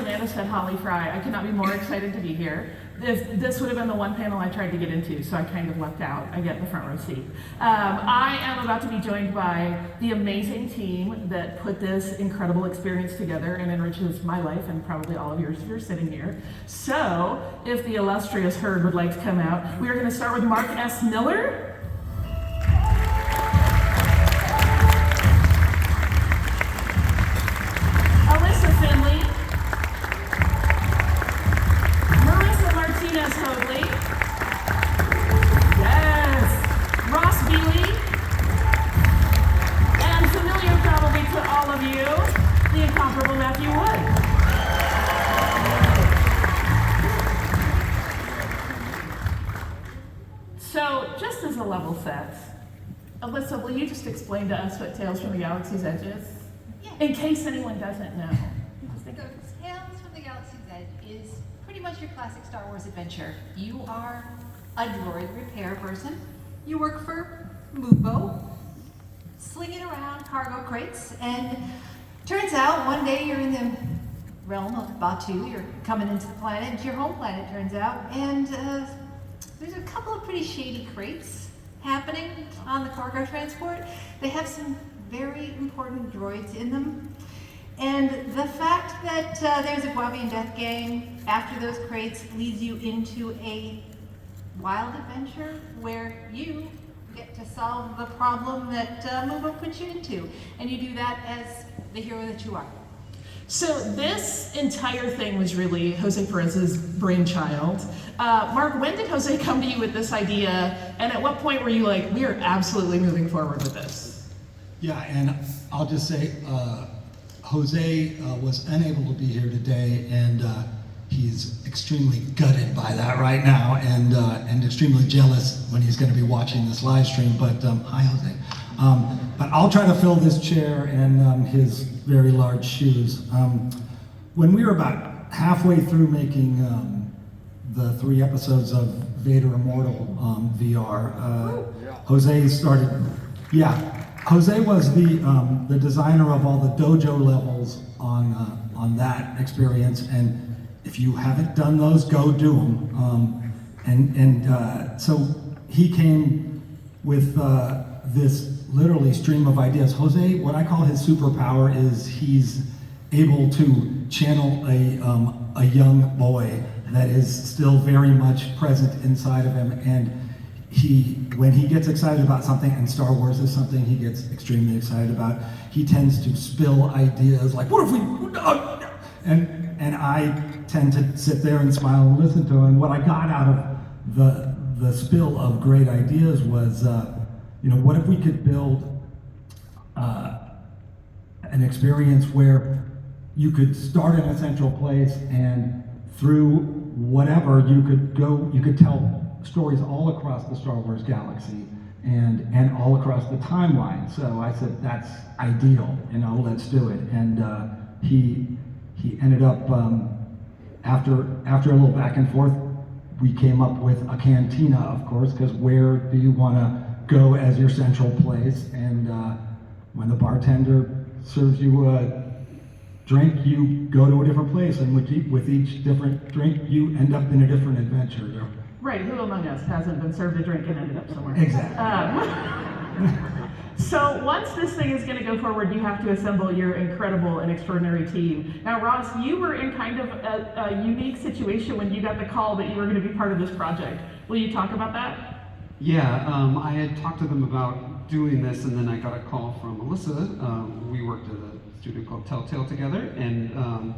Amanda said, Holly Fry, I could not be more excited to be here. This would have been the one panel I tried to get into, so I kind of lucked out. I get the front row seat. I am about to be joined by the amazing team that put this incredible experience together and enriches my life and probably all of yours if you're sitting here. So, if the illustrious herd would like to come out, we are going to start with Mark S. Miller. Level sets. Alyssa, will you just explain to us what Tales from the Galaxy's Edge is? Yeah. In case anyone doesn't know. So Tales from the Galaxy's Edge is pretty much your classic Star Wars adventure. You are a droid repair person. You work for Mubo, slinging around cargo crates, and turns out one day you're in the realm of Batu. You're coming into the planet, into your home planet, turns out, and there's a couple of pretty shady crates happening on the cargo transport. They have some very important droids in them. And the fact that there's a Guavian death gang after those crates leads you into a wild adventure where you get to solve the problem that Mubo put you into. And you do that as the hero that you are. So this entire thing was really Jose Perez's brainchild. Mark, when did Jose come to you with this idea? And at what point were you like, we are absolutely moving forward with this? Yeah, and I'll just say, Jose was unable to be here today, and he's extremely gutted by that right now, and extremely jealous when he's going to be watching this live stream. But hi, Jose. But I'll try to fill this chair and his very large shoes. When we were about halfway through making the 3 episodes of Vader Memorial VR, Jose started. Yeah, Jose was the designer of all the dojo levels on that experience, and if you haven't done those, go do them. So he came with this literally stream of ideas. Jose, what I call his superpower is he's able to channel a young boy that is still very much present inside of him, and when he gets excited about something, and Star Wars is something he gets extremely excited about, he tends to spill ideas like, what if we, and I tend to sit there and smile and listen to him. And what I got out of the spill of great ideas was, what if we could build an experience where you could start in a central place, and through whatever you could tell stories all across the Star Wars galaxy and all across the timeline. So I said, that's ideal, let's do it. And he ended up, after a little back and forth, we came up with a cantina, of course, because where do you want to go as your central place? And when the bartender serves you a drink, you go to a different place, and with each different drink, you end up in a different adventure. Right, who among us hasn't been served a drink and ended up somewhere? Exactly. So once this thing is going to go forward, you have to assemble your incredible and extraordinary team. Now, Ross, you were in kind of a unique situation when you got the call that you were going to be part of this project. Will you talk about that? Yeah, I had talked to them about doing this, and then I got a call from Alyssa. We worked at a studio called Telltale together, and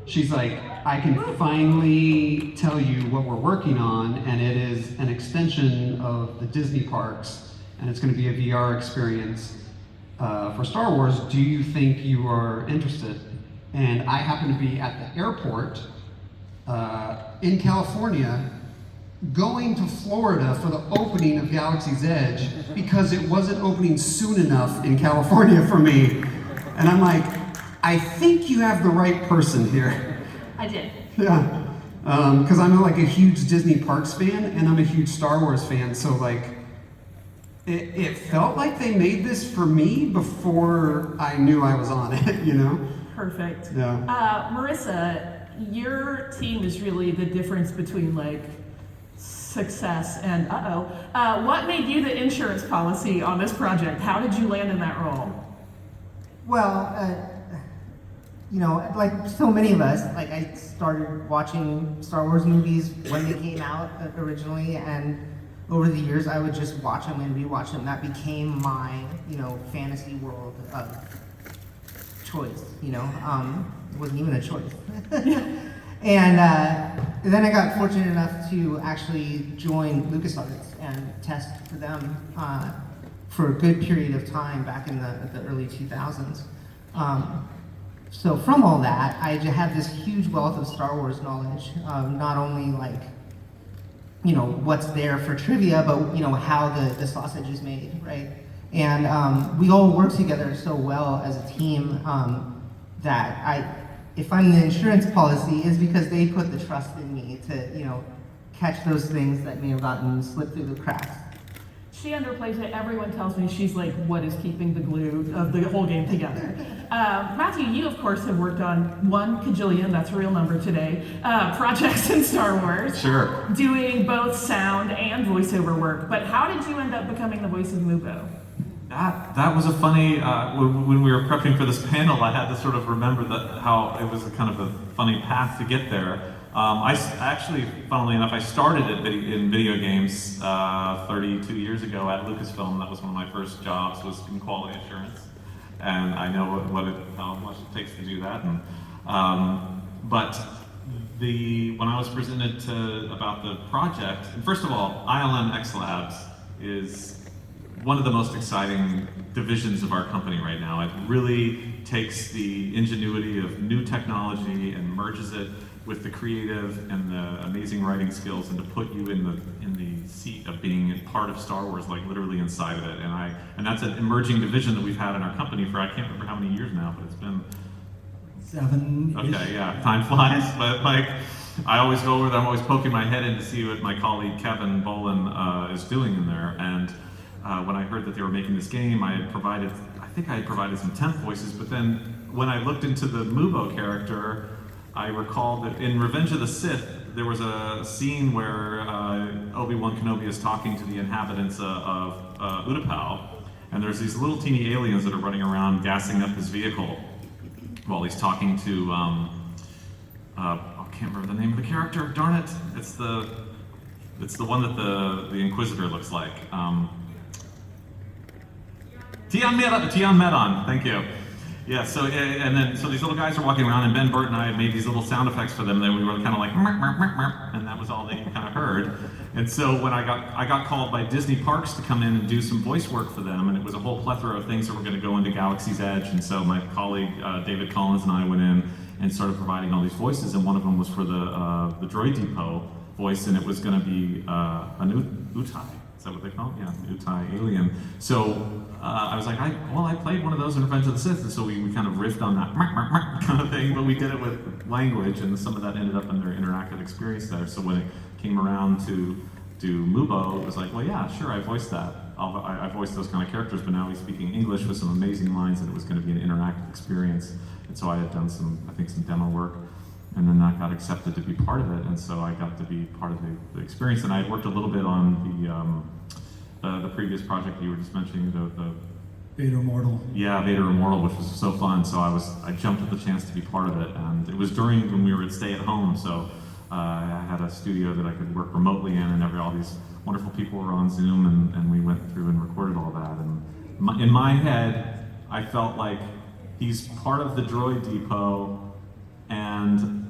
she's like, I can finally tell you what we're working on, and it is an extension of the Disney parks, and it's going to be a VR experience for Star Wars. Do you think you are interested? And I happen to be at the airport in California, going to Florida for the opening of Galaxy's Edge because it wasn't opening soon enough in California for me. And I'm like, I think you have the right person here. I did. Yeah, because I'm like a huge Disney Parks fan, and I'm a huge Star Wars fan, so like, it felt like they made this for me before I knew I was on it, Perfect. Yeah. Marissa, your team is really the difference between like success and what made you the insurance policy on this project? How did you land in that role? Well, you know, like so many of us, like I started watching Star Wars movies when they came out originally, and over the years I would just watch them and rewatch them. That became my, you know, fantasy world of choice, you know. It wasn't even a choice. And then I got fortunate enough to actually join LucasArts and test for them for a good period of time back in the early 2000s. So from all that, I had this huge wealth of Star Wars knowledge, not only like, you know, what's there for trivia, but, you know, how the sausage is made, right? And we all work together so well as a team that if I'm the insurance policy, is because they put the trust in me to, you know, catch those things that may have gotten slipped through the cracks. She underplays it. Everyone tells me she's like what is keeping the glue of the whole game together. Matthew, you of course have worked on 1 kajillion, that's a real number today, projects in Star Wars. Sure. Doing both sound and voiceover work. But how did you end up becoming the voice of Mubo? That was a funny, when we were prepping for this panel, I had to sort of remember how it was a kind of a funny path to get there. I actually, funnily enough, I started in video games 32 years ago at Lucasfilm. That was one of my first jobs, was in quality assurance. And I know how much it takes to do that. And, but when I was presented about the project, and first of all, ILMXLAB is one of the most exciting divisions of our company right now. It really takes the ingenuity of new technology and merges it with the creative and the amazing writing skills, and to put you in the seat of being part of Star Wars, like literally inside of it. And that's an emerging division that we've had in our company for I can't remember how many years now, but it's been 7. Okay, yeah, time flies. But like, I always go over there. I'm always poking my head in to see what my colleague Kevin Bolin is doing in there. And when I heard that they were making this game, I think I had provided some temp voices, but then when I looked into the Mubo character, I recalled that in Revenge of the Sith, there was a scene where Obi-Wan Kenobi is talking to the inhabitants of Utapau, and there's these little teeny aliens that are running around gassing up his vehicle while he's talking to, I can't remember the name of the character, darn it. It's the one that the Inquisitor looks like. Tian Medon, thank you. Yeah, so these little guys are walking around, and Ben Burt and I had made these little sound effects for them that we were kind of like, merp, merp, merp, merp, and that was all they kind of heard. And so when I got called by Disney Parks to come in and do some voice work for them, and it was a whole plethora of things that were going to go into Galaxy's Edge. And so my colleague David Collins and I went in and started providing all these voices, and one of them was for the Droid Depot voice, and it was going to be an Utai. Is that what they call it? Yeah, Utai alien. So I was like, I played one of those in Revenge of the Sith, and so we kind of riffed on that kind of thing, but we did it with language, and some of that ended up in their interactive experience there. So when it came around to do Mubo, it was like, well, yeah, sure, I voiced that. I voiced those kind of characters, but now he's speaking English with some amazing lines, and it was going to be an interactive experience. And so I had done some demo work, and then that got accepted to be part of it, and so I got to be part of the experience. And I had worked a little bit on the previous project you were just mentioning, the Vader Immortal. Yeah, Vader Memorial, which was so fun. So I jumped at the chance to be part of it, and it was during when we were at stay at home. So I had a studio that I could work remotely in, and all these wonderful people were on Zoom, and we went through and recorded all that. And in my head, I felt like he's part of the Droid Depot, and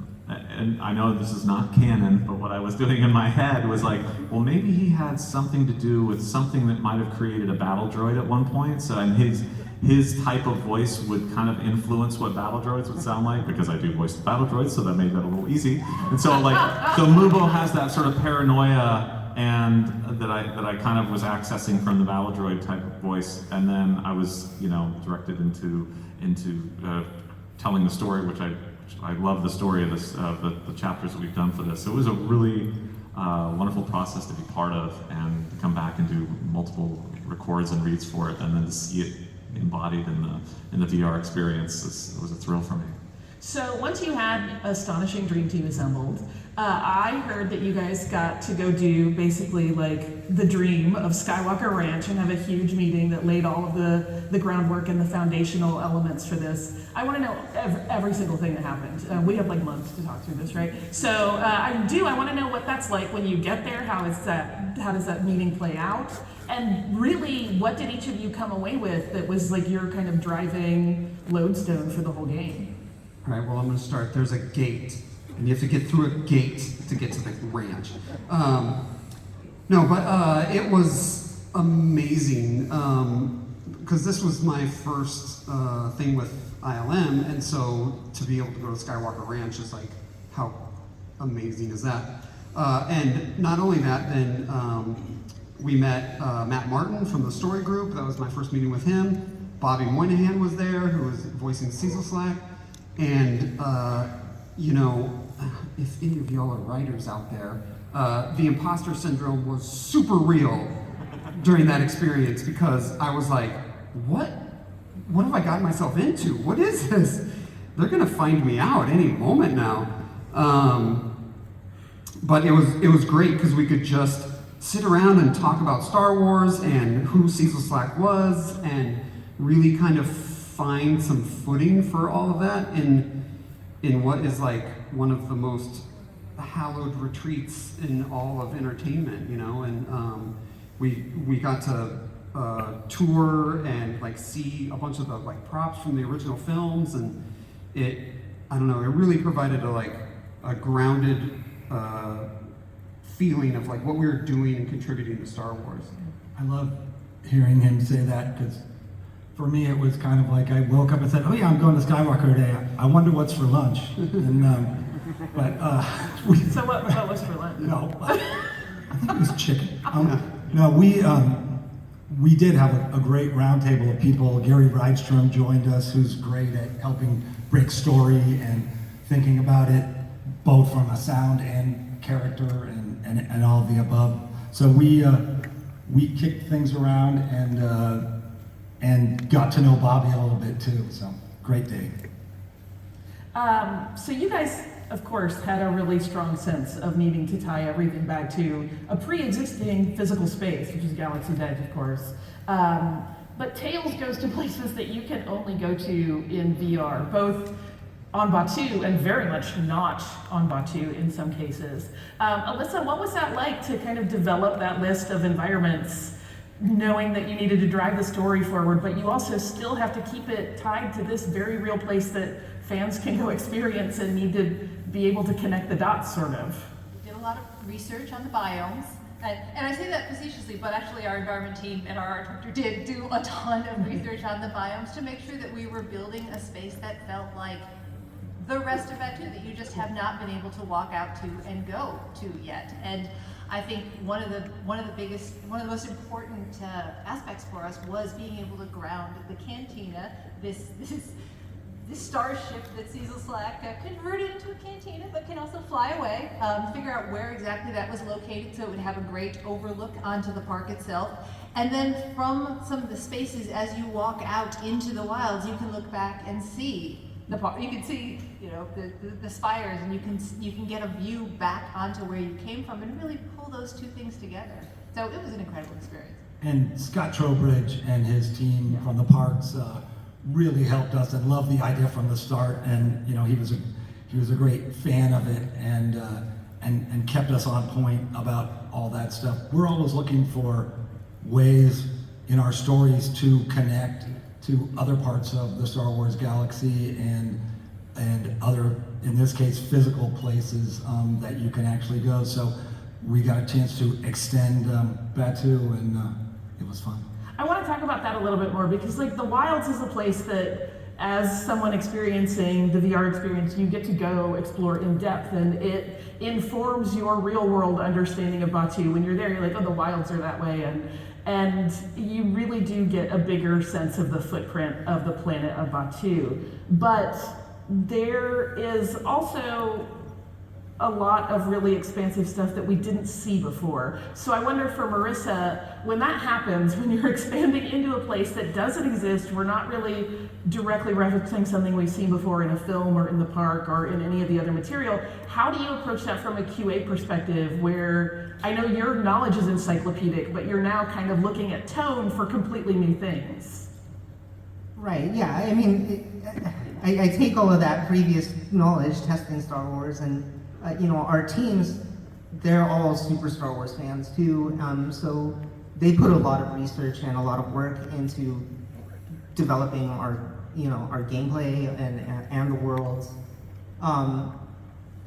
I know this is not canon, but what I was doing in my head was like, well, maybe he had something to do with something that might have created a battle droid at one point. So, and his type of voice would kind of influence what battle droids would sound like, because I do voice battle droids, so that made that a little easy. And so so Mubo has that sort of paranoia, and that I kind of was accessing from the battle droid type of voice. And then I was, directed into telling the story, which I love the story of this, the chapters that we've done for this. So it was a really wonderful process to be part of, and to come back and do multiple records and reads for it, and then to see it embodied in the VR experience was a thrill for me. So once you had astonishing dream team assembled, I heard that you guys got to go do basically like the dream of Skywalker Ranch and have a huge meeting that laid all of the groundwork and the foundational elements for this. I want to know every single thing that happened. We have like months to talk through this, right? So I want to know what that's like when you get there. How does that meeting play out? And really, what did each of you come away with that was like your kind of driving lodestone for the whole game? All right, well, I'm going to start. There's a gate, and you have to get through a gate to get to the ranch. It was amazing because this was my first thing with ILM, and so to be able to go to Skywalker Ranch is like, how amazing is that? And not only that, then we met Matt Martin from the story group. That was my first meeting with him. Bobby Moynihan was there, who was voicing Cecil Slack. And, if any of y'all are writers out there, the imposter syndrome was super real during that experience because I was like, what have I gotten myself into? What is this? They're gonna find me out any moment now. But it was great because we could just sit around and talk about Star Wars and who Cecil Slack was and really kind of find some footing for all of that in what is like one of the most hallowed retreats in all of entertainment, and we got to tour and like see a bunch of the like props from the original films, and it really provided a grounded feeling of like what we were doing and contributing to Star Wars. I love hearing him say that because for me it was kind of like I woke up and said, oh yeah, I'm going to Skywalker today. I wonder what's for lunch. And, So what was for lunch? No, I think it was chicken. We did have a great roundtable of people. Gary Rydstrom joined us, who's great at helping break story and thinking about it, both from a sound and character and all of the above. So we kicked things around and got to know Bobby a little bit too. So great day. So you guys, of course, had a really strong sense of needing to tie everything back to a pre-existing physical space, which is Galaxy's Edge, of course. But Tales goes to places that you can only go to in VR, both on Batuu and very much not on Batuu in some cases. Alyssa, what was that like to kind of develop that list of environments, knowing that you needed to drive the story forward, but you also still have to keep it tied to this very real place that fans can go experience and need to be able to connect the dots, sort of? We did a lot of research on the biomes, and I say that facetiously, but actually our environment team and our art director did do a ton of research on the biomes to make sure that we were building a space that felt like the rest of Batuu, that you just have not been able to walk out to and go to yet. And I think one of the most important aspects for us was being able to ground the cantina, this starship that Cecil Slack converted into a cantina, but can also fly away. Figure out where exactly that was located so it would have a great overlook onto the park itself. And then from some of the spaces, as you walk out into the wilds, you can look back and see the park. You can see, the spires, and you can get a view back onto where you came from, and really pull those two things together. So it was an incredible experience. And Scott Trowbridge and his team from the parks really helped us and loved the idea from the start. And he was a great fan of it and kept us on point about all that stuff. We're always looking for ways in our stories to connect to other parts of the Star Wars galaxy and other, in this case, physical places that you can actually go. So we got a chance to extend Batuu, and it was fun. I want to talk about that a little bit more because the Wilds is a place that, as someone experiencing the VR experience, you get to go explore in depth, and it informs your real world understanding of Batuu. When you're there, you're like, oh, the Wilds are that way, and you really do get a bigger sense of the footprint of the planet of Batuu. But there is also a lot of really expansive stuff that we didn't see before. So I wonder for Marissa, when that happens, when you're expanding into a place that doesn't exist, we're not really directly referencing something we've seen before in a film or in the park or in any of the other material, how do you approach that from a QA perspective where I know your knowledge is encyclopedic, but you're now kind of looking at tone for completely new things? Right, yeah, I mean, I take all of that previous knowledge, testing Star Wars, and you know, our teams, they're all super Star Wars fans too, so they put a lot of research and a lot of work into developing our, you know, our gameplay and the worlds.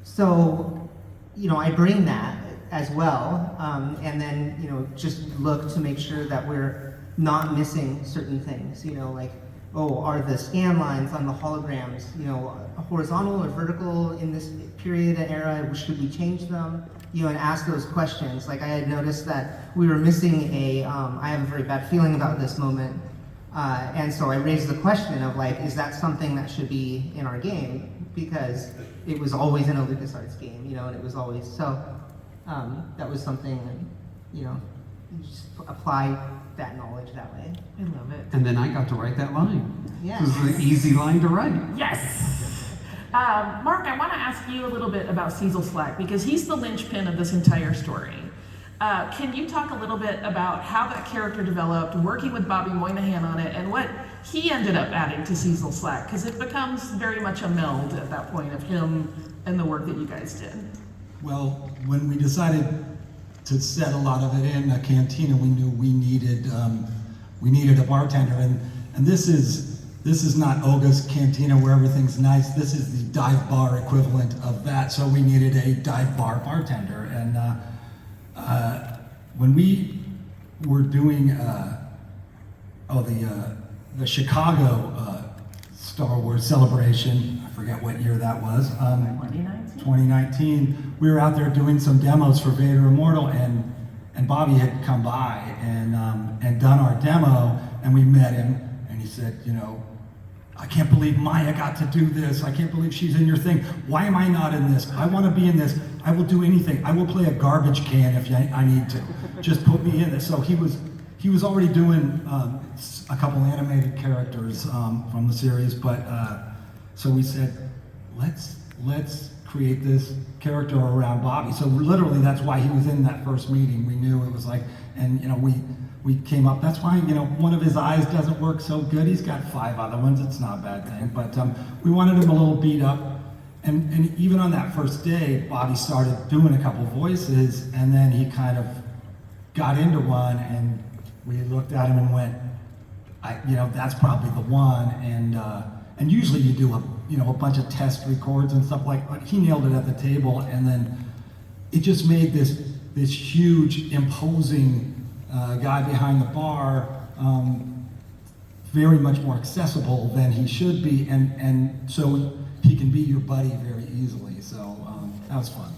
So, you know, I bring that as well, and then, you know, just look to make sure that we're not missing certain things, you know, like, oh, are the scan lines on the holograms, you know, horizontal or vertical in this period and era? Should we change them? You know, and ask those questions. Like I had noticed that we were missing I have a very bad feeling about this moment. And so I raised the question of like, is that something that should be in our game? Because it was always in a LucasArts game, you know, and it was always, so that was something, you know, you just apply that knowledge that way. I love it. And then I got to write that line. Yeah. This was an easy line to write. Yes! Mark, I want to ask you a little bit about Cecil Slack because he's the linchpin of this entire story. Can you talk a little bit about how that character developed, working with Bobby Moynihan on it, and what he ended up adding to Cecil Slack? Because it becomes very much a meld at that point of him and the work that you guys did. Well, when we decided to set a lot of it in a cantina, we knew we needed a bartender, and this is not Olga's Cantina where everything's nice. This is the dive bar equivalent of that. So we needed a dive bar bartender, and when we were doing the Chicago Star Wars celebration, I forget what year that was. 2019. We were out there doing some demos for Vader Memorial, and Bobby had come by and done our demo, and we met him, and he said, you know, I can't believe Maya got to do this. I can't believe she's in your thing. Why am I not in this? I want to be in this. I will do anything. I will play a garbage can if I need to. Just put me in it. So he was already doing a couple animated characters from the series, but so we said, let's create this character around Bobby. So literally, that's why he was in that first meeting. We knew it was like, and you know, we came up. That's why, you know, one of his eyes doesn't work so good. He's got 5 other ones. It's not a bad thing, but we wanted him a little beat up. And even on that first day, Bobby started doing a couple voices, and then he kind of got into one, and we looked at him and went, you know, that's probably the one. And usually you do a bunch of test records and stuff like that. He nailed it at the table, and then it just made this huge, imposing guy behind the bar very much more accessible than he should be, and so he can be your buddy very easily. So that was fun.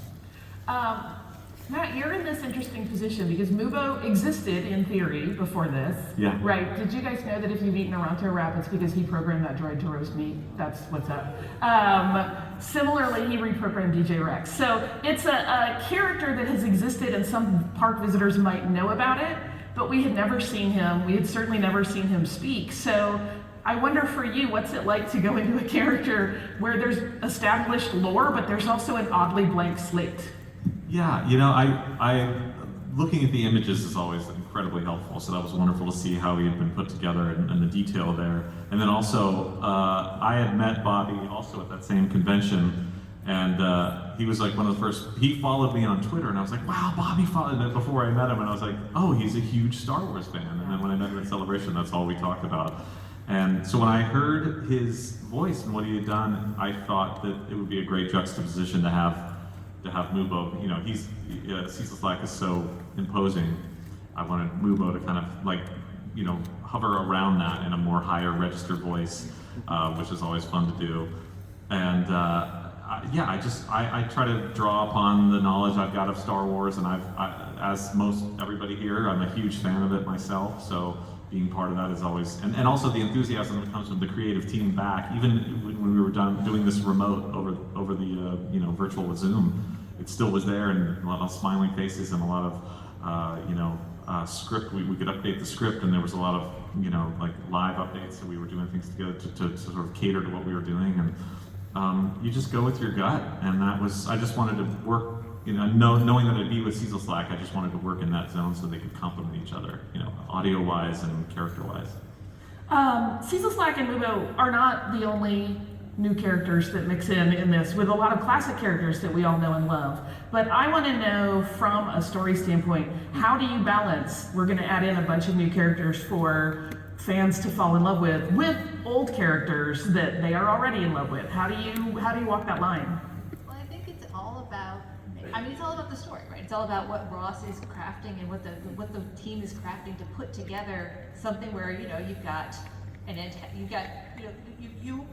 Matt, you're in this interesting position because Mubo existed in theory before this. Yeah. Right? Did you guys know that if you've eaten a Ronto wrap, it's because he programmed that droid to roast meat? That's what's up. Similarly, he reprogrammed DJ Rex. So it's a character that has existed, and some park visitors might know about it, but we had never seen him. We had certainly never seen him speak. So I wonder for you, what's it like to go into a character where there's established lore, but there's also an oddly blank slate? Yeah, you know, I looking at the images is always incredibly helpful. So that was wonderful to see how he had been put together and the detail there. And then also, I had met Bobby also at that same convention, and he was like one of the first. He followed me on Twitter, and I was like, "Wow, Bobby followed me." Before I met him, and I was like, "Oh, he's a huge Star Wars fan." And then when I met him at Celebration, that's all we talked about. And so when I heard his voice and what he had done, I thought that it would be a great juxtaposition to have Mubo. You know, Cecil Slack is so imposing. I wanted Mubo to kind of like, you know, hover around that in a more higher register voice, which is always fun to do. And I try to draw upon the knowledge I've got of Star Wars, and as most everybody here, I'm a huge fan of it myself. So being part of that is always, and also the enthusiasm that comes from the creative team back, even when we were doing this remote over the virtual with Zoom. it still was there, and a lot of smiling faces and a lot of script. We could update the script, and there was a lot of like live updates, so we were doing things together to sort of cater to what we were doing, and you just go with your gut, and that was, I just wanted to work, knowing that I'd be with Cecil Slack, I just wanted to work in that zone so they could complement each other, audio-wise and character-wise. Cecil Slack and Mubo are not the only new characters that mix in this, with a lot of classic characters that we all know and love. But I want to know, from a story standpoint, how do you balance, we're going to add in a bunch of new characters for fans to fall in love with old characters that they are already in love with? How do you walk that line? Well, I think it's all about, it's all about the story, right? It's all about what Ross is crafting and what the team is crafting to put together something where, you've got you,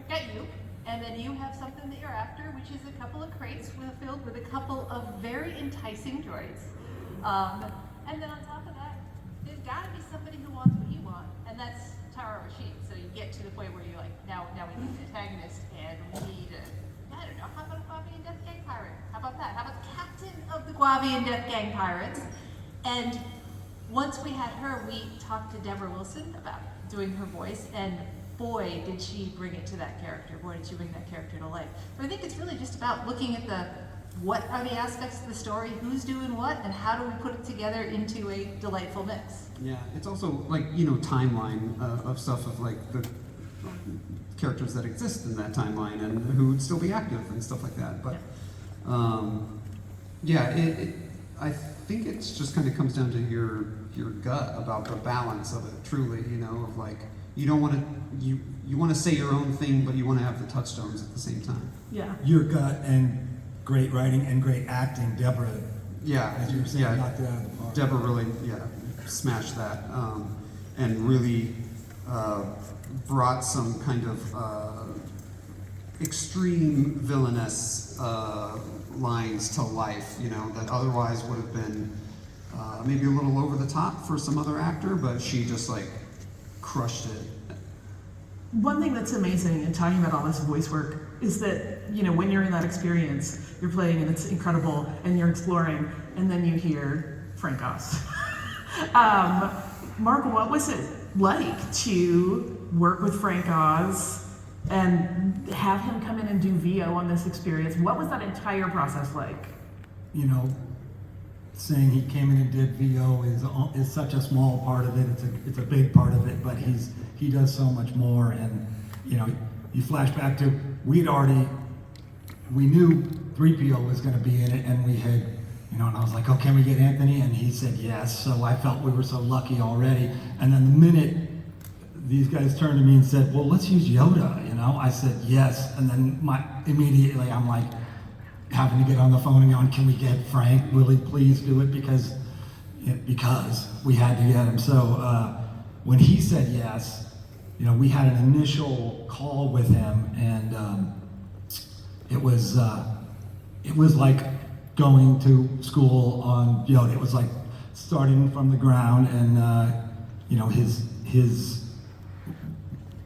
and then you have something that you're after, which is a couple of crates filled with a couple of very enticing droids. And then on top of that, there's got to be somebody who wants what you want, and that's Tara Rashid. So you get to the point where you're like, now we need an antagonist, and we need I don't know, how about a Guavian Death Gang pirate? How about that? How about the captain of the Guavian Death Gang pirates? And once we had her, we talked to Deborah Wilson about doing her voice, and boy, did she bring it to that character. Boy, did she bring that character to life. But I think it's really just about looking at what are the aspects of the story, who's doing what, and how do we put it together into a delightful mix. Yeah, it's also like, timeline of stuff of like the characters that exist in that timeline and who would still be active and stuff like that. But I think it's just kind of comes down to your gut about the balance of it, truly, of like, you don't want to, you want to say your own thing, but you want to have the touchstones at the same time. Yeah. Your gut and great writing and great acting, Deborah. Yeah, As you were saying, knocked it out of the park. Deborah really, smashed that, and really brought some kind of extreme villainous lines to life, that otherwise would have been maybe a little over the top for some other actor, but she just like crushed it. One thing that's amazing in talking about all this voice work is that, when you're in that experience, you're playing and it's incredible and you're exploring, and then you hear Frank Oz. Mark, what was it like to work with Frank Oz and have him come in and do VO on this experience? What was that entire process like? Saying he came in and did VO is such a small part of it. It's a big part of it, but he does so much more. And you flash back to we knew 3PO was going to be in it, and we had and I was like, oh, can we get Anthony? And he said yes. So I felt we were so lucky already. And then the minute these guys turned to me and said, well, let's use Yoda. I said yes. And then immediately I'm like, having to get on the phone and going, can we get Frank? Will he please do it? Because we had to get him. So when he said yes, we had an initial call with him, and it was like going to school on Yoda. It was like starting from the ground, and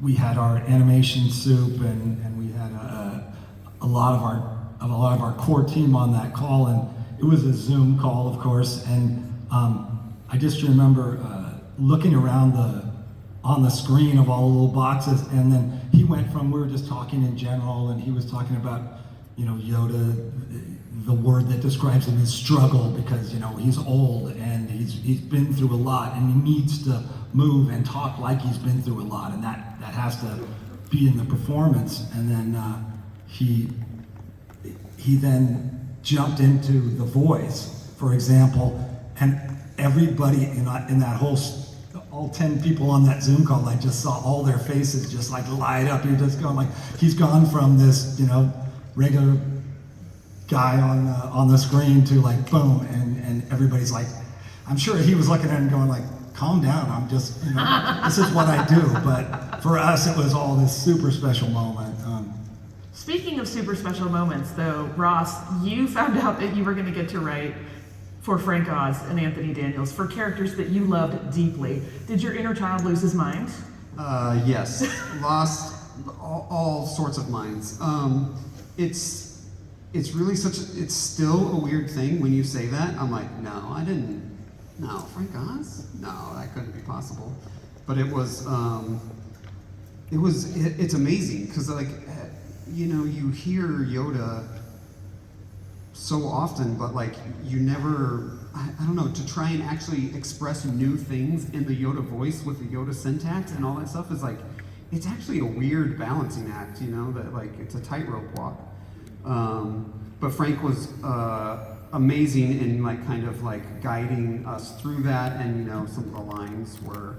we had our animation soup, and we had a lot of our core team on that call, and it was a Zoom call, of course, and I just remember looking around on the screen of all the little boxes, and then he went from, we were just talking in general, and he was talking about, Yoda, the word that describes him is struggle, because, he's old, and he's been through a lot, and he needs to move and talk like he's been through a lot, and that has to be in the performance. And then he then jumped into the voice, for example, and everybody in that whole, all 10 people on that Zoom call, I just saw all their faces just like light up. You're just going like, he's gone from this, regular guy on the screen to like boom, and everybody's like, I'm sure he was looking at him going like, calm down, I'm just, this is what I do. But for us, it was all this super special moment. Speaking of super special moments, though, Ross, you found out that you were going to get to write for Frank Oz and Anthony Daniels, for characters that you loved deeply. Did your inner child lose his mind? Yes, lost all sorts of minds. It's it's really it's still a weird thing when you say that. I'm like, no, Frank Oz? No, that couldn't be possible. But it's amazing, because like, you hear Yoda so often, but like, you never, I don't know, to try and actually express new things in the Yoda voice with the Yoda syntax and all that stuff is like, it's actually a weird balancing act, that like, it's a tightrope walk. But Frank was amazing in like kind of like guiding us through that, and some of the lines were,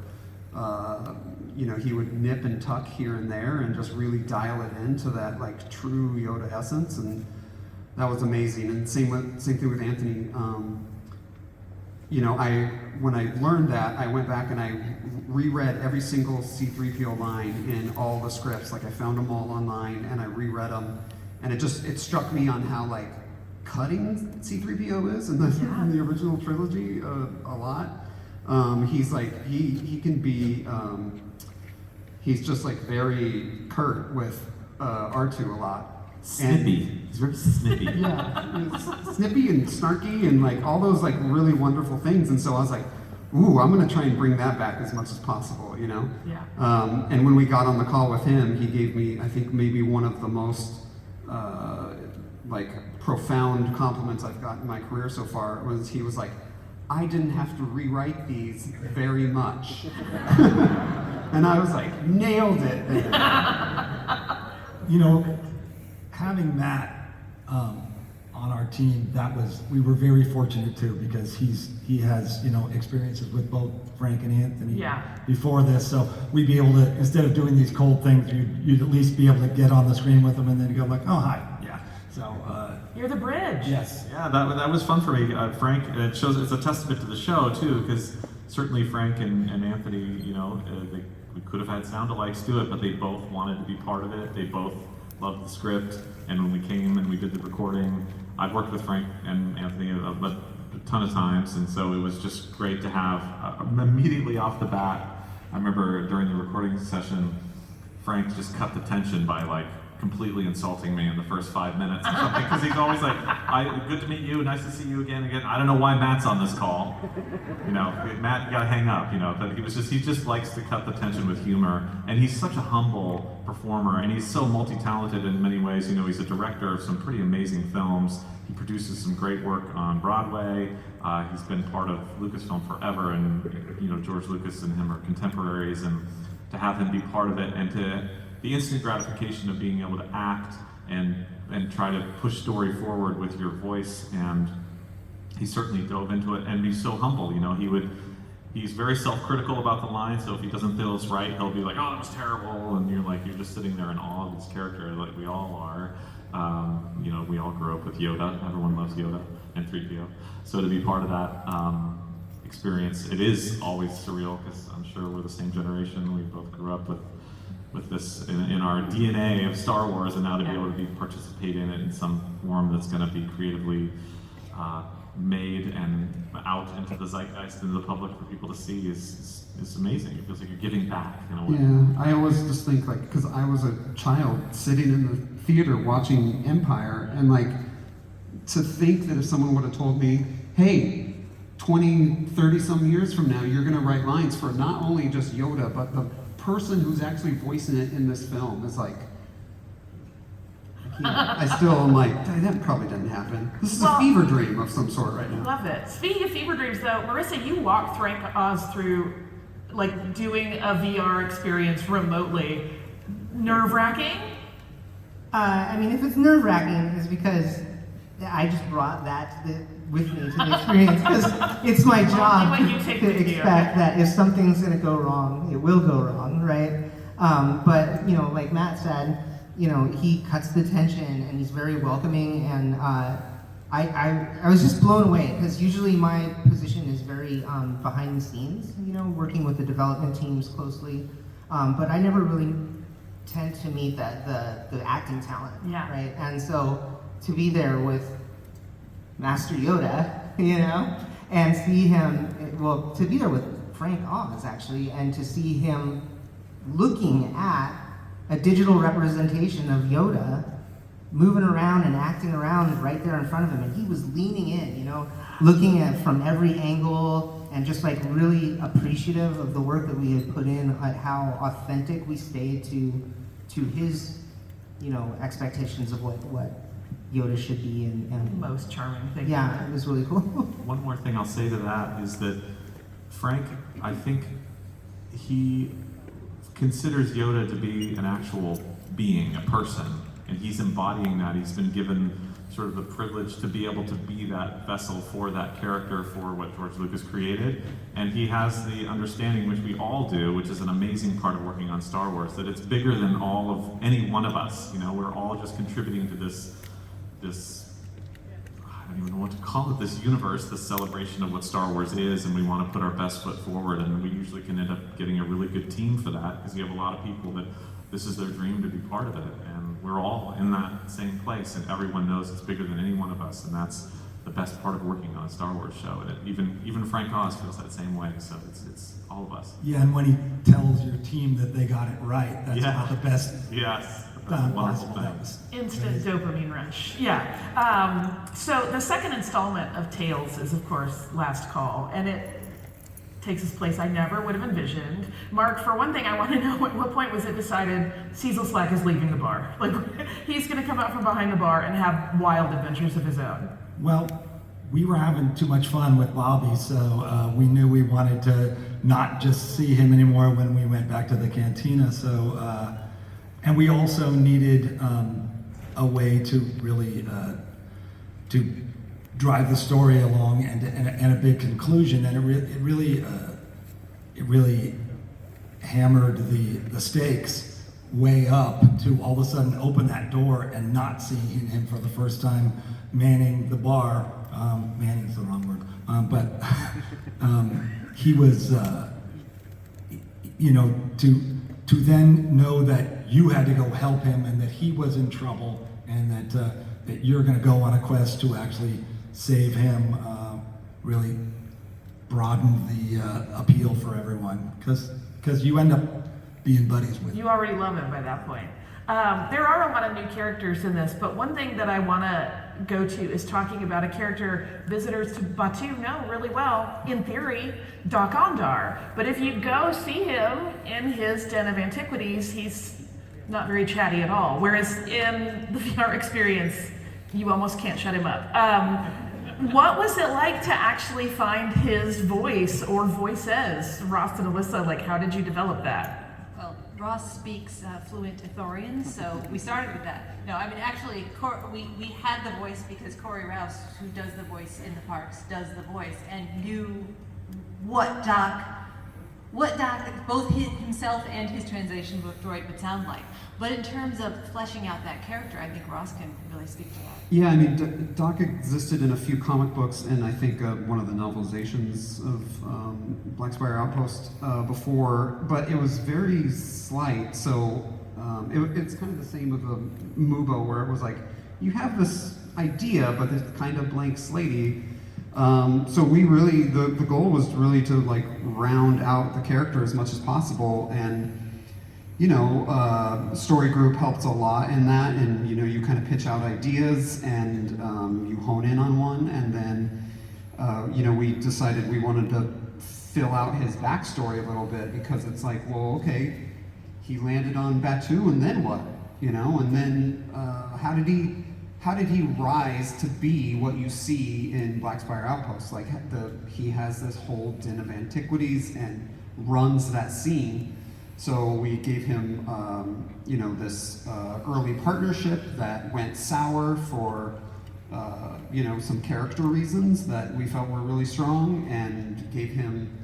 he would nip and tuck here and there and just really dial it into that like true Yoda essence, and that was amazing. And same thing with Anthony. When I learned that, I went back and I reread every single C-3PO line in all the scripts. Like I found them all online and I reread them. And it struck me on how like cutting C-3PO is in the original trilogy a lot. He's like he can be he's just like very curt with R2 a lot. Snippy. He's very snippy. Yeah, snippy and snarky and like all those like really wonderful things. And so I was like, ooh, I'm gonna try and bring that back as much as possible, Yeah. And when we got on the call with him, he gave me, I think, maybe one of the most like profound compliments I've gotten in my career so far. He was like, I didn't have to rewrite these very much. And I was like, nailed it there. Having Matt on our team, we were very fortunate too, because he has experiences with both Frank and Anthony before this, so we'd be able to, instead of doing these cold things, you'd at least be able to get on the screen with them and then go like, oh hi, so You're the bridge. yes. Yeah, that was fun for me. Frank, it's a testament to the show too, because certainly Frank and Anthony, we could have had sound alikes do it, but they both wanted to be part of it. They both loved the script, and when we came and we did the recording, I've worked with Frank and Anthony a ton of times, and so it was just great to have immediately off the bat. I remember during the recording session, Frank just cut the tension by like completely insulting me in the first 5 minutes or something, because he's always like, good to meet you, nice to see you again. I don't know why Matt's on this call. Matt, you gotta hang up, but he just likes to cut the tension with humor, and he's such a humble performer, and he's so multi-talented in many ways. He's a director of some pretty amazing films. He produces some great work on Broadway. He's been part of Lucasfilm forever, and George Lucas and him are contemporaries, and to have him be part of it, and to the instant gratification of being able to act and try to push story forward with your voice, and he certainly dove into it, and he's so humble. He's very self-critical about the line, so if he doesn't feel it's right, he'll be like, oh, that was terrible, and you're just sitting there in awe of his character, like we all are. We all grew up with Yoda. Everyone loves Yoda and 3PO. So to be part of that experience, it is always surreal, because I'm sure we're the same generation. We both grew up with this in our DNA of Star Wars, and now to be able to participate in it in some form that's going to be creatively made and out into the zeitgeist, into the public for people to see is amazing. It feels like you're giving back in a way. Yeah, I always just think like, because I was a child sitting in the theater watching Empire, and like to think that if someone would have told me, hey, 20, 30 some years from now, you're going to write lines for not only just Yoda, but the person who's actually voicing it in this film, is like, I still am like, that probably didn't happen. This is a fever dream of some sort right now. Love it. Speaking of fever dreams, though, Marissa, you walked Frank Oz through like doing a VR experience remotely. Nerve-wracking? If it's nerve-wracking, it's because I just brought that with me to the experience, because it's my job Only when you take to the video. expect that if something's going to go wrong, it will go wrong, right? But like Matt said, he cuts the tension, and he's very welcoming, and I was just blown away, because usually my position is very behind the scenes, working with the development teams closely, but I never really tend to meet the acting talent, right? And so to be there with Master Yoda, and see him, to be there with Frank Oz, actually, and to see him looking at a digital representation of Yoda moving around and acting around right there in front of him, and he was leaning in, you know, looking at from every angle, and just like really appreciative of the work that we had put in, at how authentic we stayed to his, you know, expectations of what Yoda should be, and Most charming thing. yeah, it was really cool. One more thing I'll say to that is that Frank, I think he considers Yoda to be an actual being, a person, and he's embodying that. He's been given sort of the privilege to be able to be that vessel for that character, for what George Lucas created, and he has the understanding, which we all do, which is an amazing part of working on Star Wars, that it's bigger than all of any one of us. You know, we're all just contributing to this I don't even know what to call it, this universe, this celebration of what Star Wars is, and we want to put our best foot forward, and we usually can end up getting a really good team for that, because you have a lot of people that this is their dream to be part of it, and we're all in that same place, and everyone knows it's bigger than any one of us, and that's the best part of working on a Star Wars show, and even Frank Oz feels that same way, so it's all of us. Yeah, and when he tells your team that they got it right, that's Yeah. about the best Yes, that's a wonderful possible. thing. That was Instant dopamine rush. Yeah. So the second installment of Tales is, of course, Last Call, and it takes its place I never would have envisioned. Mark, for one thing, I want to know at what point was it decided Cecil Slack is leaving the bar? Like, he's going to come out from behind the bar and have wild adventures of his own. Well, we were having too much fun with Bobby, so we knew we wanted to not just see him anymore when we went back to the cantina. So, and we also needed a way to really to drive the story along and a big conclusion. And it really hammered the stakes way up to all of a sudden open that door and not seeing him for the first time manning the bar. Manning's the wrong word, but he was, you know, to then know that you had to go help him and that he was in trouble and that you're going to go on a quest to actually save him really broadened the appeal for everyone, because you end up being buddies with him. You already love him by that point. There are a lot of new characters in this, but one thing that I want to go to is talking about a character visitors to Batuu know really well, in theory, Dokkandar. But if you go see him in his Den of Antiquities, he's not very chatty at all. Whereas in the VR experience, you almost can't shut him up. What was it like to actually find his voice or voices? Ross and Alyssa, like, how did you develop that? Well, Ross speaks fluent Ithorian, so we started with that. No, I mean, actually, we had the voice because Corey Rouse, who does the voice in the parks, does the voice, and knew what Doc, both himself and his translation droid would sound like. But in terms of fleshing out that character, I think Ross can really speak to that. Yeah, I mean, Doc existed in a few comic books, and I think one of the novelizations of Black Spire Outpost before, but it was very slight, so it's kind of the same with the Mubo, where it was like, you have this idea, but it's kind of blank slatey. So we really, the goal was really to like round out the character as much as possible, and you know, story group helped a lot in that, and you know, you kind of pitch out ideas and you hone in on one, and then you know, we decided we wanted to fill out his backstory a little bit, because it's like, well, okay, he landed on Batuu, and then what? You know, and then how did he rise to be what you see in Black Spire Outpost? Like he has this whole Den of Antiquities and runs that scene. So we gave him, you know, this early partnership that went sour for, you know, some character reasons that we felt were really strong, and gave him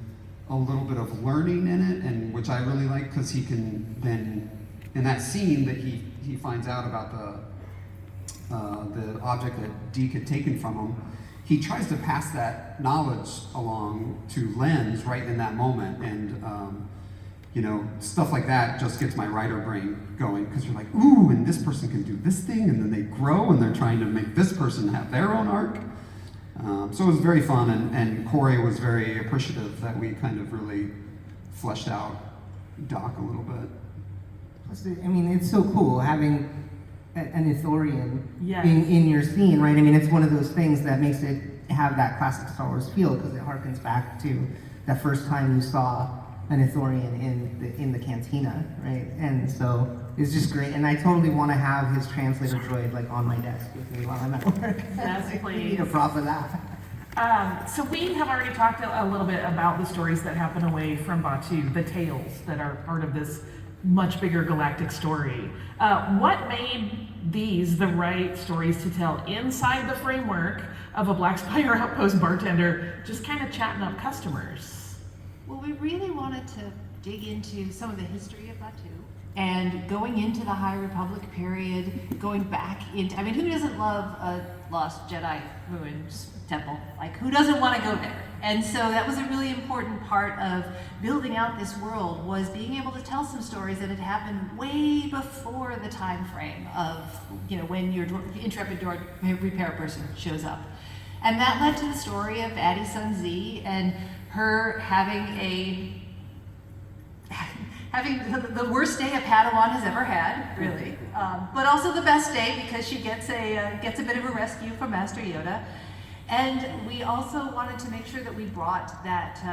a little bit of learning in it, and which I really like, because he can then, in that scene that he finds out about the object that Deke had taken from him, he tries to pass that knowledge along to Lens right in that moment, and you know, stuff like that just gets my writer brain going, because you're like, ooh, and this person can do this thing, and then they grow, and they're trying to make this person have their own arc. So it was very fun, and Corey was very appreciative that we kind of really fleshed out Doc a little bit. Plus, I mean, it's so cool having an Ithorian Yes. being in your scene, right? I mean, it's one of those things that makes it have that classic Star Wars feel because it harkens back to the first time you saw an Ithorian in the cantina, right? And so it's just great. And I totally want to have his translator droid like on my desk with me while I'm at work. Yes, We please. need a prop for that. So we have already talked a little bit about the stories that happen away from Batuu, the tales that are part of this much bigger galactic story. What made these the right stories to tell inside the framework of a Black Spire Outpost bartender just kind of chatting up customers? Well, we really wanted to dig into some of the history of Batuu and going into the High Republic period, going back into, I mean, who doesn't love a Lost Jedi Ruins temple? Like, who doesn't want to go there? And so that was a really important part of building out this world, was being able to tell some stories that had happened way before the time frame of, when your intrepid droid repair person shows up. And that led to the story of Addie Sun Z and her having the worst day a Padawan has ever had, really, but also the best day because she gets a bit of a rescue from Master Yoda. And we also wanted to make sure that we brought that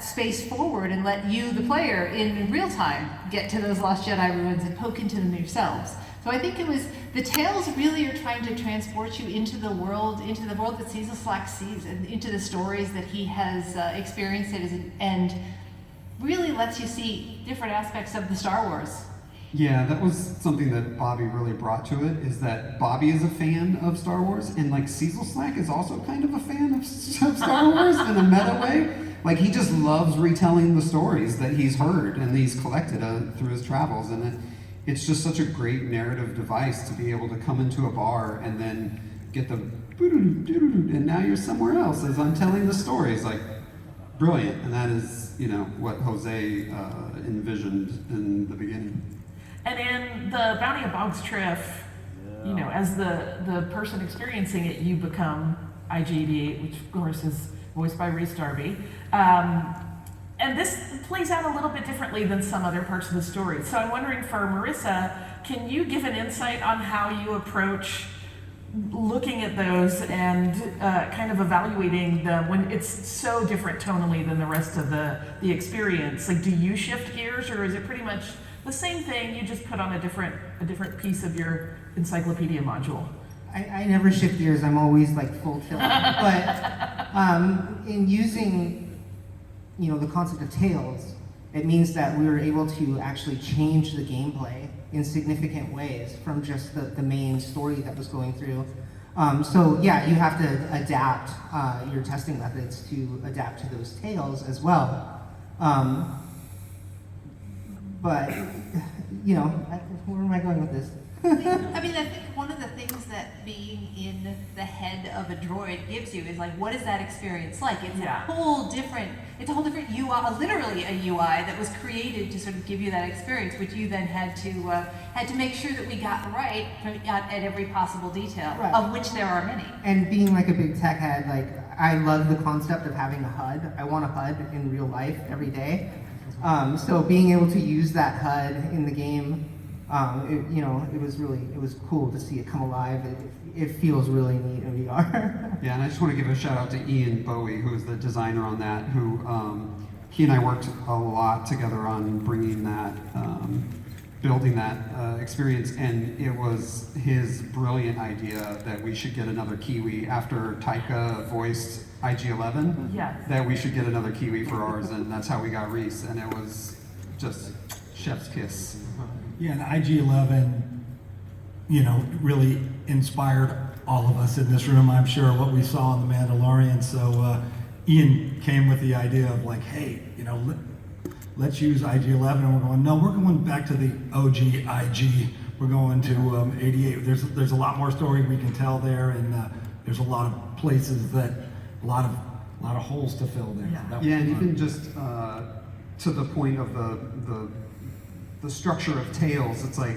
space forward and let you, the player, in real time, get to those Lost Jedi ruins and poke into them yourselves. So I think it was, the tales really are trying to transport you into the world that Cecil Slack sees, and into the stories that he has experienced and really lets you see different aspects of the Star Wars. Yeah, that was something that Bobby really brought to it, is that Bobby is a fan of Star Wars, and like Cecil Slack is also kind of a fan of Star Wars in a meta way. Like, he just loves retelling the stories that he's heard and he's collected through his travels, and it's just such a great narrative device to be able to come into a bar and then get the and now you're somewhere else as I'm telling the stories. Like, brilliant. And that is, what Jose envisioned in the beginning. And in the Bounty of Boggs Triff, as the person experiencing it, you become IG-88, which of course is voiced by Rhys Darby. And this plays out a little bit differently than some other parts of the story. So I'm wondering, for Marissa, can you give an insight on how you approach looking at those and kind of evaluating them when it's so different tonally than the rest of the experience? Like, do you shift gears, or is it pretty much the same thing, you just put on a different piece of your encyclopedia module? I never shift gears, I'm always like full tilt. But in using the concept of tales, it means that we were able to actually change the gameplay in significant ways from just the main story that was going through. So yeah, you have to adapt your testing methods to adapt to those tales as well. But, where am I going with this? I think one of the things that being in the head of a droid gives you is like, what is that experience like? It's a whole different UI, literally a UI that was created to sort of give you that experience, which you then had to make sure that we got right at every possible detail, right, of which there are many. And being like a big tech head, like, I love the concept of having a HUD. I want a HUD in real life every day. So being able to use that HUD in the game, it was cool to see it come alive. It feels really neat in VR. Yeah, and I just want to give a shout out to Ian Bowie, who's the designer on that, who he and I worked a lot together on bringing that, building that experience, and it was his brilliant idea that we should get another Kiwi after Taika voiced IG-11. Yes. That we should get another Kiwi for ours, and that's how we got Rhys, and it was just chef's kiss. Yeah, and IG-11, really inspired all of us in this room, I'm sure, what we saw on The Mandalorian. So Ian came with the idea of like, hey, let's use IG-11, and we're going, no, we're going back to the OG IG. We're going to 88. There's a lot more story we can tell there, and there's a lot of places that, a lot of holes to fill there. Yeah, and even just to the point of the structure of tales, it's like,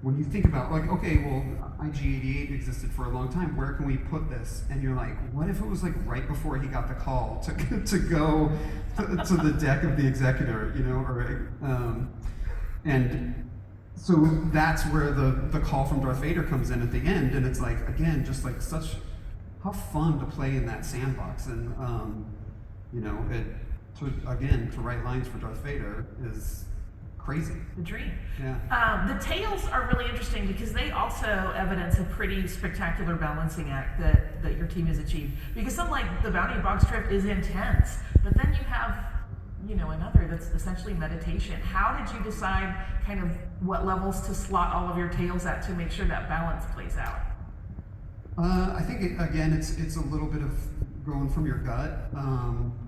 when you think about, like, okay, well, IG-88 existed for a long time, where can we put this? And you're like, what if it was like right before he got the call to go to the deck of the Executor, and so that's where the call from Darth Vader comes in at the end, and it's like, again, just like such, how fun to play in that sandbox, and you know, to write lines for Darth Vader is crazy. The dream. Yeah. The tales are really interesting because they also evidence a pretty spectacular balancing act that your team has achieved. Because unlike the bounty box trip is intense, but then you have, you know, another that's essentially meditation. How did you decide kind of what levels to slot all of your tales at to make sure that balance plays out? I think again, it's a little bit of going from your gut,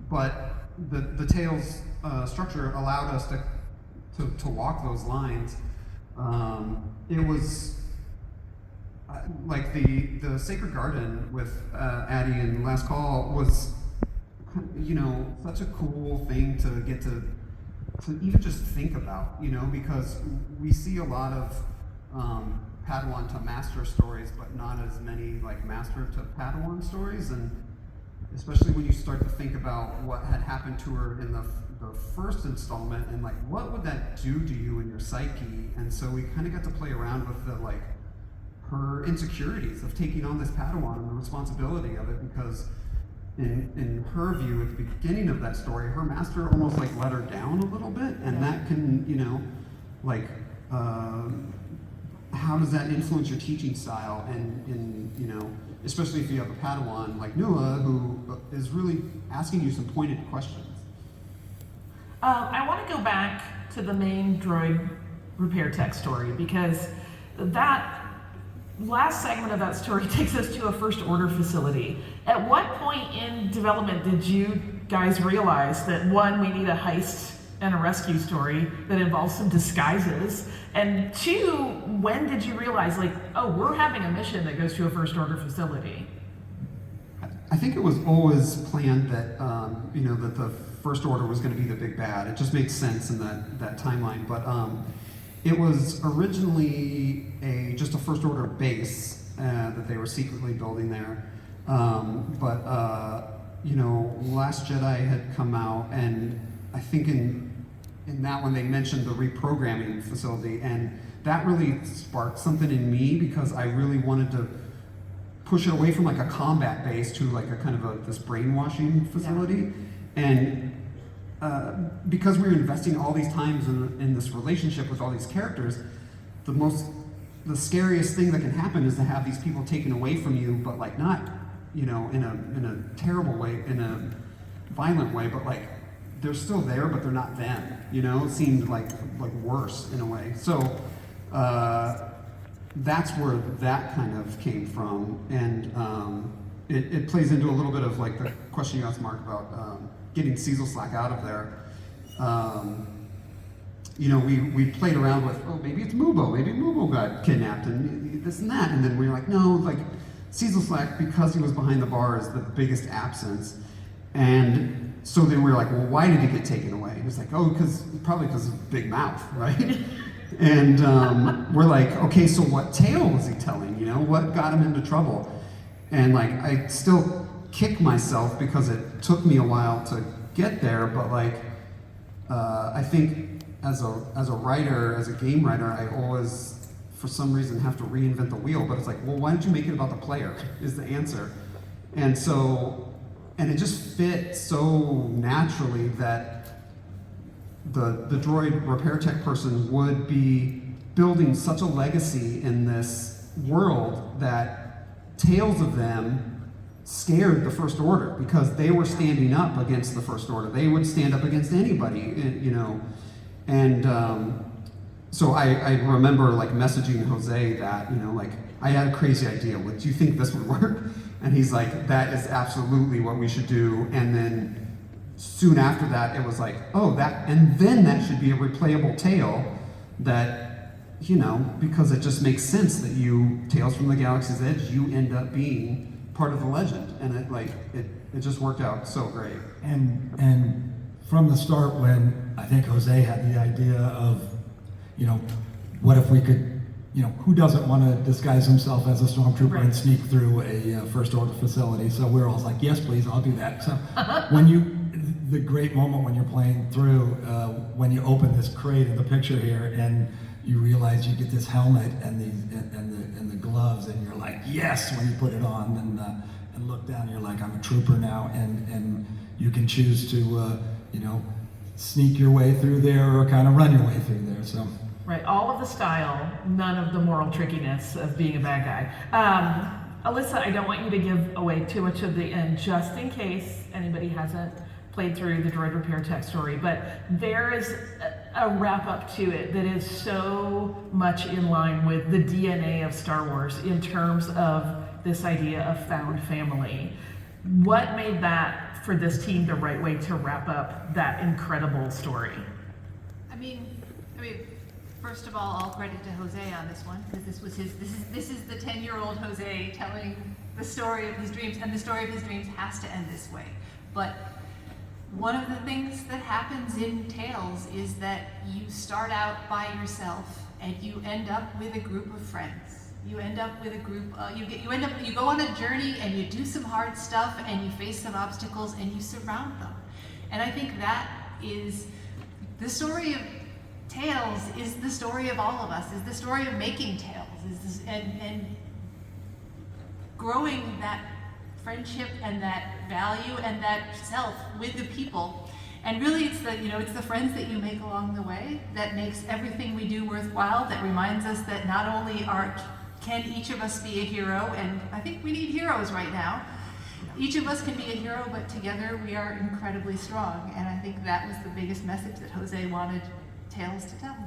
but the tales structure allowed us to walk those lines. It was like the Sacred Garden with Addie and Last Call was, you know, such a cool thing to get to even just think about, you know, because we see a lot of Padawan to master stories, but not as many like master to Padawan stories, and especially when you start to think about what had happened to her in the first installment, and like what would that do to you in your psyche. And so we kind of got to play around with the like her insecurities of taking on this Padawan and the responsibility of it, because in her view at the beginning of that story, her master almost like let her down a little bit, and that can, you know, like how does that influence your teaching style, and you know, especially if you have a Padawan like Nuala who is really asking you some pointed questions. I want to go back to the main droid repair tech story, because that last segment of that story takes us to a First Order facility. At what point in development did you guys realize that, one, we need a heist and a rescue story that involves some disguises, and two, when did you realize, like, oh, we're having a mission that goes to a First Order facility? I think it was always planned that you know, that the First Order was going to be the big bad. It just made sense in that timeline. But it was originally just a First Order base that they were secretly building there. But you know, Last Jedi had come out, and I think in that one they mentioned the reprogramming facility, and that really sparked something in me, because I really wanted to push it away from like a combat base to like a kind of this brainwashing facility. Yeah. And because we were investing all these times in this relationship with all these characters, the scariest thing that can happen is to have these people taken away from you, but like not, you know, in a terrible way, in a violent way, but like they're still there, but they're not them. You know, it seemed like worse in a way. So that's where that kind of came from, and it plays into a little bit of like the question you asked Mark about getting Cecil Slack out of there. You know, we played around with, oh, maybe it's Mubo, maybe Mubo got kidnapped and this and that, and then we were like, no, like Cecil Slack, because he was behind the bar, is the biggest absence. And so then we were like, well, why did he get taken away? And it's like, oh, probably because of big mouth, right? And we're like, okay, so what tale was he telling? You know, what got him into trouble? And like, I still kick myself because it took me a while to get there, but like, I think as a writer, as a game writer, I always, for some reason, have to reinvent the wheel. But it's like, well, why don't you make it about the player? Is the answer. And so, and it just fit so naturally that the droid repair tech person would be building such a legacy in this world that tales of them scared the First Order, because they were standing up against the First Order. They would stand up against anybody, you know. And so I remember like messaging Jose that, you know, like, I had a crazy idea. Do you think this would work? And he's like, that is absolutely what we should do. And then soon after that, it was like, oh, and then that should be a replayable tale that, you know, because it just makes sense that Tales from the Galaxy's Edge, you end up being part of the legend. And it just worked out so great. And from the start, when I think Jose had the idea of, you know, what if we could, you know, who doesn't want to disguise himself as a stormtrooper and sneak through a First Order facility? So we're all like, yes, please, I'll do that. So the great moment when you're playing through, when you open this crate in the picture here, and you realize you get this helmet and the gloves, and you're like, yes, when you put it on, and look down, you're like, I'm a trooper now, and you can choose to sneak your way through there or kind of run your way through there. So. Right, all of the style, none of the moral trickiness of being a bad guy. Alyssa, I don't want you to give away too much of the end, just in case anybody hasn't played through the Droid Repair Tech story, but there is a wrap up to it that is so much in line with the DNA of Star Wars in terms of this idea of found family. What made that, for this team, the right way to wrap up that incredible story? I mean, first of all credit to Jose on this one, because this is the 10-year-old Jose telling the story of his dreams, and the story of his dreams has to end this way. But one of the things that happens in Tales is that you start out by yourself and you end up with a group of friends. You end up with a group, you go on a journey and you do some hard stuff and you face some obstacles and you surround them. And I think that is the story of Tales, is the story of all of us, is the story of making Tales, and growing that friendship and that value and that self with the people. And really it's the friends that you make along the way that makes everything we do worthwhile, that reminds us that not only can each of us be a hero, and I think we need heroes right now. Each of us can be a hero, but together we are incredibly strong. And I think that was the biggest message that Jose wanted Tales to tell.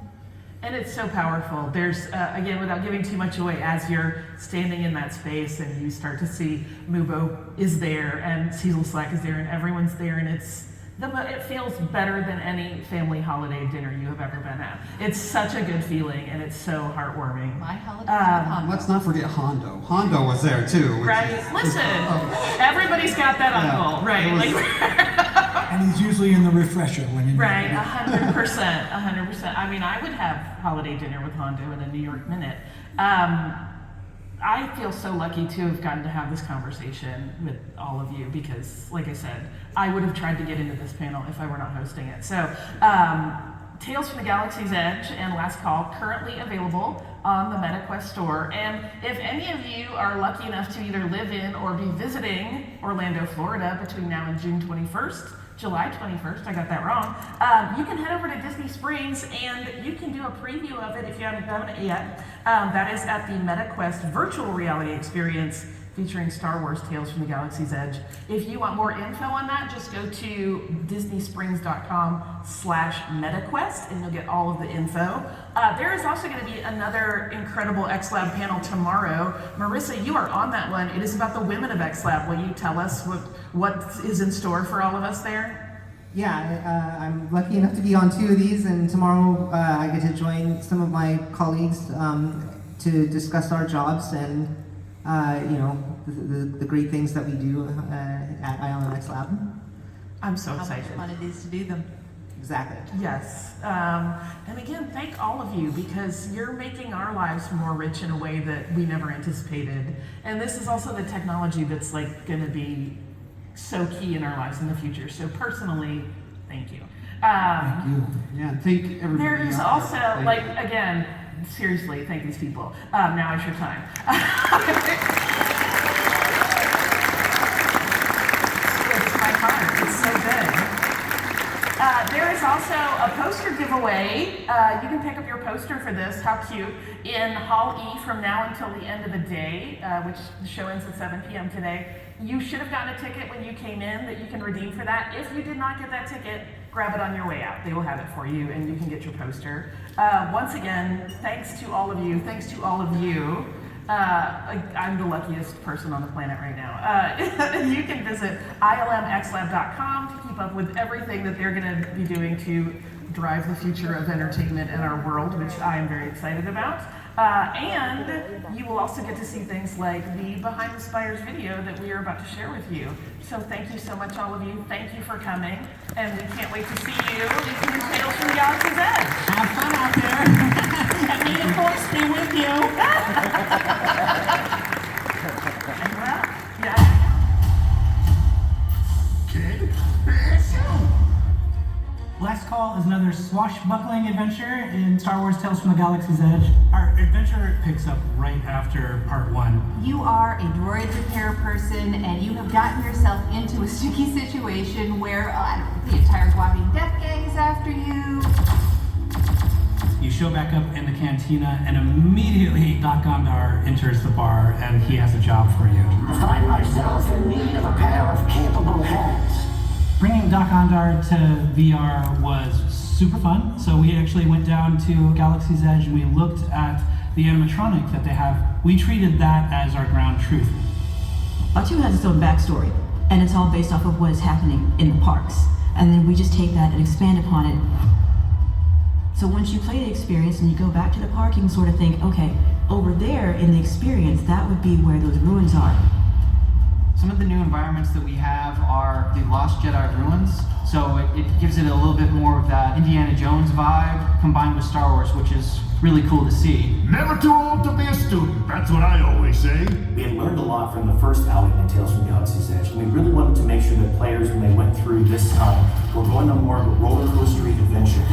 And it's so powerful. There's, again, without giving too much away, as you're standing in that space and you start to see Mubo is there and Cecil Slack is there and everyone's there, and it feels better than any family holiday dinner you have ever been at. It's such a good feeling, and it's so heartwarming. My holidays with Hondo. Let's not forget Hondo. Hondo was there too. Right? Listen, everybody's got that uncle, right? And he's usually in the refresher when you Right, 100%, 100%. I mean, I would have holiday dinner with Hondo in a New York minute. I feel so lucky to have gotten to have this conversation with all of you because, like I said, I would have tried to get into this panel if I were not hosting it. So, Tales from the Galaxy's Edge and Last Call currently available on the MetaQuest store. And if any of you are lucky enough to either live in or be visiting Orlando, Florida between now and June 21st, July 21st, I got that wrong, you can head over to Disney Springs and you can do a preview of it if you haven't done it yet. That is at the MetaQuest virtual reality experience featuring Star Wars Tales from the Galaxy's Edge. If you want more info on that, just go to disneysprings.com/MetaQuest and you'll get all of the info. There is also going to be another incredible XLab panel tomorrow. Marissa, you are on that one. It is about the women of XLab. Will you tell us what is in store for all of us there? Yeah, I'm lucky enough to be on 2 of these, and tomorrow I get to join some of my colleagues to discuss our jobs and the great things that we do at ILMXLAB. I'm so How excited. much fun it is to do them. Exactly. Yes. And again, thank all of you because you're making our lives more rich in a way that we never anticipated. And this is also the technology that's going to be so key in our lives in the future. So personally, thank you. Thank you. Yeah, thank everybody. There is out also, there. again, seriously, thank these people. Now is your time. It's my heart. It's so good. There is also a poster giveaway. You can pick up your poster for this, how cute, in Hall E from now until the end of the day, which the show ends at 7 p.m. today. You should have gotten a ticket when you came in that you can redeem for that. If you did not get that ticket, grab it on your way out. They will have it for you and you can get your poster. Once again, thanks to all of you. Thanks to all of you. I'm the luckiest person on the planet right now. You can visit ILMXLAB.com to keep up with everything that they're going to be doing to drive the future of entertainment in our world, which I am very excited about. And you will also get to see things like the Behind the Spires video that we are about to share with you. So thank you so much, all of you. Thank you for coming. And we can't wait to see you in Tales from the Galaxy's Edge. Have fun out there. And may the force be with you. And well, yeah. Last call Memorial is another swashbuckling adventure in Star Wars Tales from the Galaxy's Edge. Our adventure picks up right after part 1. You are a droid repair person, and you have gotten yourself into a sticky situation where the entire Guavine Death Gang is after you. You show back up in the cantina, and immediately Dokkandar enters the bar, and he has a job for you. I find myself in need of a pair of capable hands. Bringing Dokkandar to VR was super fun. So we actually went down to Galaxy's Edge and we looked at the animatronic that they have. We treated that as our ground truth. Batu has its own backstory, and it's all based off of what is happening in the parks. And then we just take that and expand upon it. So once you play the experience and you go back to the park, you can sort of think, okay, over there in the experience, that would be where those ruins are. Some of the new environments that we have are the Lost Jedi ruins, so it gives it a little bit more of that Indiana Jones vibe combined with Star Wars, which is really cool to see. Never too old to be a student, that's what I always say. We had learned a lot from the first outing in Tales from Galaxy's Edge, and we really wanted to make sure that players, when they went through this time, were going on more of a roller coaster adventure.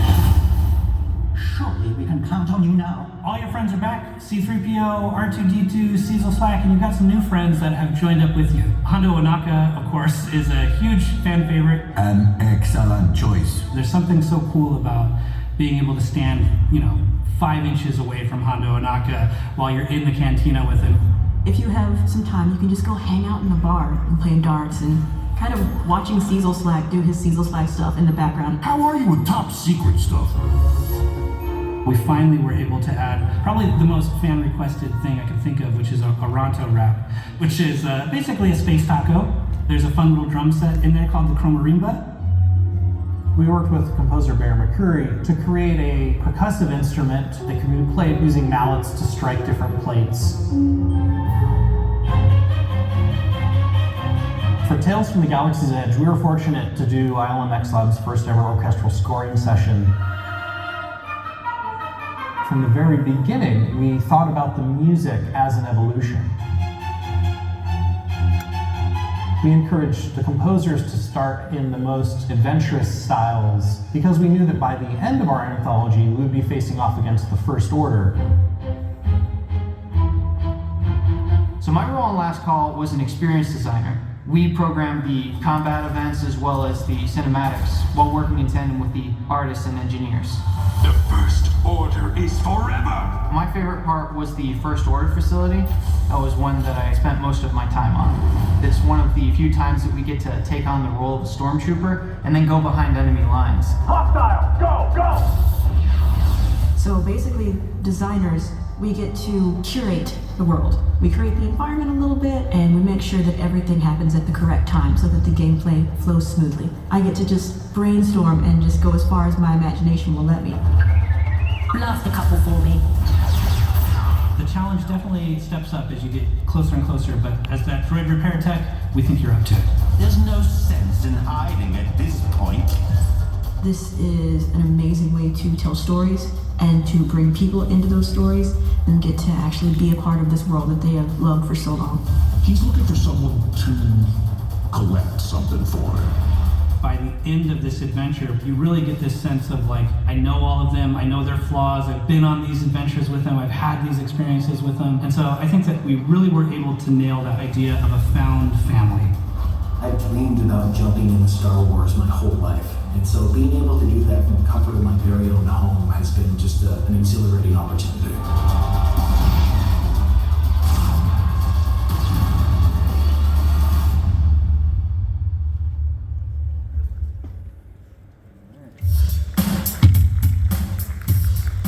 Surely we can count on you now. All your friends are back. C-3PO, R2-D2, Cecil Slack, and you've got some new friends that have joined up with you. Hondo Ohnaka, of course, is a huge fan favorite. An excellent choice. There's something so cool about being able to stand, 5 inches away from Hondo Ohnaka while you're in the cantina with him. If you have some time, you can just go hang out in the bar and play darts and kind of watching Cecil Slack do his Cecil Slack stuff in the background. How are you with top secret stuff? We finally were able to add probably the most fan-requested thing I can think of, which is a Ronto rap, which is basically a space taco. There's a fun little drum set in there called the Chromarimba. We worked with composer Vader Memorial to create a percussive instrument that can be played using mallets to strike different plates. For Tales from the Galaxy's Edge, we were fortunate to do ILMXLAB's first ever orchestral scoring session. From the very beginning, we thought about the music as an evolution. We encouraged the composers to start in the most adventurous styles because we knew that by the end of our anthology, we would be facing off against the First Order. So my role on Last Call was an experience designer. We programmed the combat events as well as the cinematics while working in tandem with the artists and engineers. The First Order is forever! My favorite part was the First Order facility. That was one that I spent most of my time on. It's one of the few times that we get to take on the role of a stormtrooper and then go behind enemy lines. Hostile, go, go! So basically, designers, we get to curate the world. We create the environment a little bit, and we make sure that everything happens at the correct time so that the gameplay flows smoothly. I get to just brainstorm and just go as far as my imagination will let me. Blast a couple for me. The challenge definitely steps up as you get closer and closer, but as that droid repair tech, we think you're up to it. There's no sense in hiding at this point. This is an amazing way to tell stories and to bring people into those stories and get to actually be a part of this world that they have loved for so long. He's looking for someone to collect something for him. By the end of this adventure, you really get this sense of I know all of them, I know their flaws, I've been on these adventures with them, I've had these experiences with them. And so I think that we really were able to nail that idea of a found family. I've dreamed about jumping into Star Wars my whole life, and so being able to do that from the comfort of my very own home has been just an exhilarating opportunity.